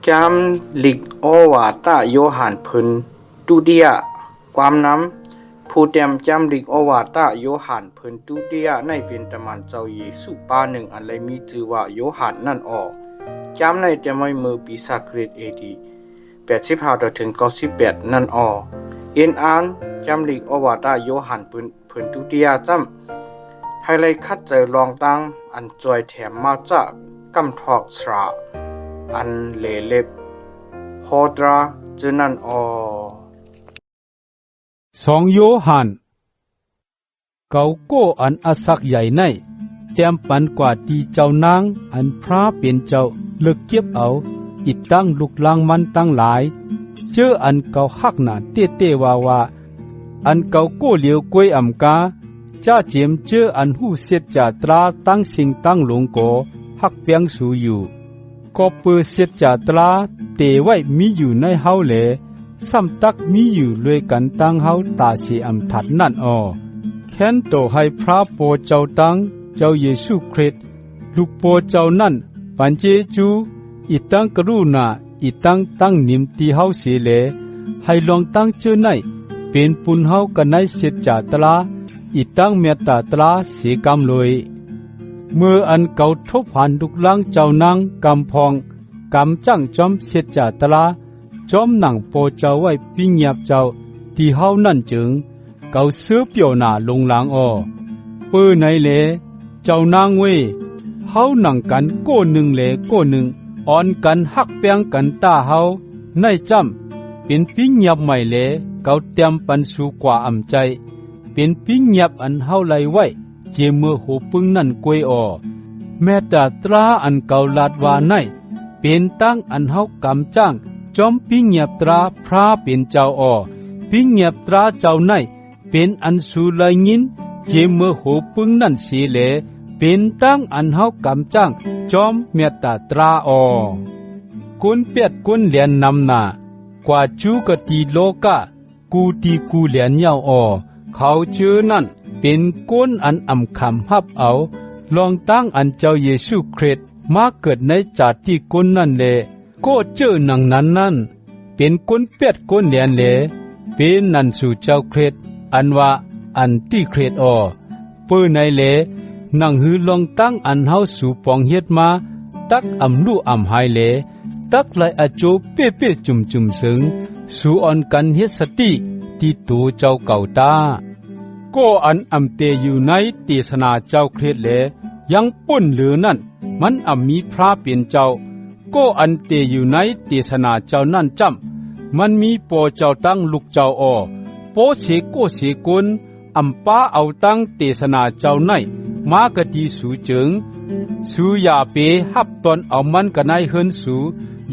จำลิกโอวาตาโยหันพึนตูเดียความน้ำผู้เตรียมจำลิกโอวาตาโยหันพึนตูเดียในเป็นตะมันเจ้าเยซูปาหนึ่งอันเลยมีชื่อว่าโยหันนั่นออกจำในเตรียมไว้มือปีศาจเกรดAD 85ถึง98นั่นออกเอ็นอ่านจำลิกโอวาตาโยหันพึนตูเดียจำให้เลยคัดใจลองตั้งอันจอยแถมมาจากกำทอกสระอันเลเล็บโฮดราจืนันอ2โยฮันเกาโก้อันอสักใหญ่ในเตรียมปันกว่าตีเจ้านางอันพระเป็นเจ้าเลิกเก็บเอาอิดตั้งลุกลังมันตั้งหลายเจออันเกาฮักหนาเต้เต้ว่าอันเกาโก้เหลียวกวยอ่ำกาจ้าเจียมเจออันหูเสียจาตราตั้งสิงตั้งหลงโกฮักเปียงสูอยู่ก็เปิดเสียจาตราเตไว้มีอยู่ในเฮาแหลซ้ำตักมีอยู่เลยกันตั้งเฮาตาเสียอำถัดนั่นแค้นโตให้พระโปเจ้าตั้งเจ้าเยซูคริสต์ลูกโปเจ้านั่นปันเจจูอีตั้งกรุณาอีตั้งนิมตีเฮาเสียแหลให้ลองตั้งเจอในเป็นปุนเฮากันในเสียจาตราอีตั้งเมตตาตราเสียกำเลยเมื่ออันเก่าทบหันดุกลังเจ้านางกำพองกำจังจอมเสียจาตราจอมหนังโปเจ้าไว้ปิ้งเงียบเจ้าที่เฮานั่นจึงเก่าเสื้อเปียวหน้าลงหลังเปื้อไหนเลเจ้านางเว้เฮาหนังกันโก้หนึ่งเลโก้หนึ่งอ่อนกันหักเปียงกันตาเฮาในจำเป็นปิ้งเงียบใหม่เลเก่าเตรียมปันสู่กว่าอำใจเป็นปิ้งเงียบอันเฮาไลไว้เจเมื่อหูปึงนั่นกวยแม้แต่ตราอันเก่าลาดวาในเป็นตั้งอันเฮากำจ้างจอมปิ้งเงียบตราพระเป็นเจ้าปิ้งเงียบตราเจ้าในเป็นอันสูไลยินเจเมื่อหูปึงนั่นเสียเลเป็นตั้งอันเฮากำจ้างจอมเมตตาตรากุนเปียดกุนเหลียนนำหน้ากว่าจูกตีโลกะกูตีกูเหลียนเยาวเขาเชื่อนั่นเป็นก้นอันอำคำฮับเอาลองตั้งอันเจ้าเยซูคริสต์มาเกิดในจาติก้นนั่นเลก็เจอหนังนั้นเป็นก้นเป็ดก้นเหลียนเลเป็นนันสู่เจ้าคริสต์อันว่าอันที่คริสต์เปื้อในเลนังหือลองตั้งอันเฮาสู่ปองเฮ็ดมาตักอำลู่อำหายเลตักไหลอโจเป้เป้จุ่มซึ้งสู่อ่อนกันเฮ็ดสติที่ตัวเจ้าเก่าตาก็อันอำเตอยู่ในเทศนาเจ้าคริสต์แลยังปุ่นหรือนั่นมันอำมีพระเป็นเจ้าก็อันเตอยู่ในเทศนาเจ้านั่นจำมันมีปอเจ้าตั้งลูกเจ้าโปเสโกเสกุนอำป้าเอาตั้งเทศนาเจ้าในมากะดีสูจึงสูยาเปฮับตอนเอามันกันในเฮินสู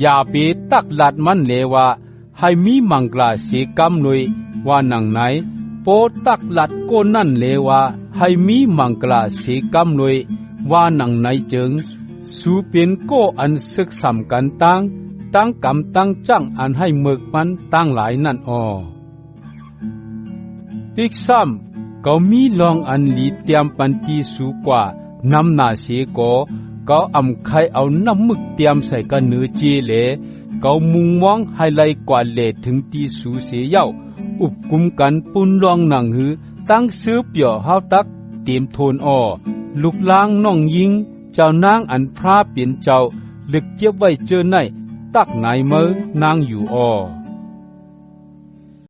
ยาเปตักหลัดมันเลว่าให้มีมังกลาเสกำหน่วยว่าหนังไหนโปตักหลัดโกนั่นเลว่าให้มีมังกลาเสกำหน่วยว่าหนังไหนจึงสูเป็นโกอันศึกษากันตั้งกำตั้งจังอันให้เมึกมันตั้งหลายนั่นปิกซ้ำก็มีลองอันลีเตรียมปันตีสูกว่านำนาเสก็อำไข่เอาน้ำมึกเตรียมใส่กันเนื้อเจเลก็มุงมองให้ไลกว่าเลถึงตีสูเสียเย้าอุบกุมกันปุนลองหนังหือตั้งซื้อเปี่ยวเฮาตักเตรียมโทนลูกล้างน้องยิงเจ้านางอันพระเปลี่ยนเจ้าลึกเก็บไว้เจอในตักไหนเมื่อนางอยู่